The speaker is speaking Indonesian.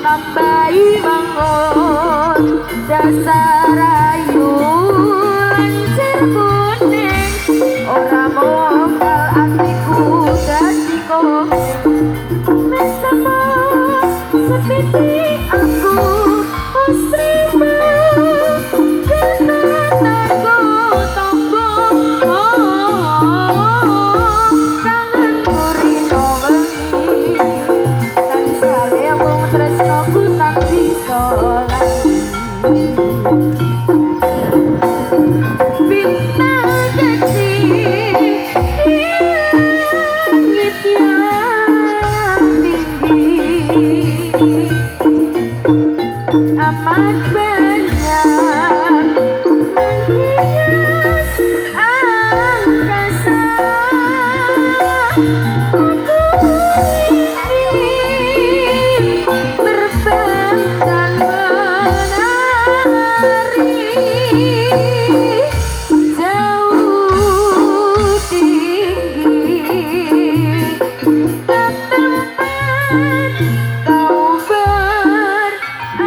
nambahi bangun dasar ayu lancir kuning ora mongkal atiku dadi komeng mesama sepipi aku usrimu kena tanggo tonggo kangen kurino wengi tan sale wong tresnoku tak bisa lali bintang kecil langit yang tinggi amat banyak menghias angkasa aku ingin terbang dan menari jauh tinggi ke tempat kau berada.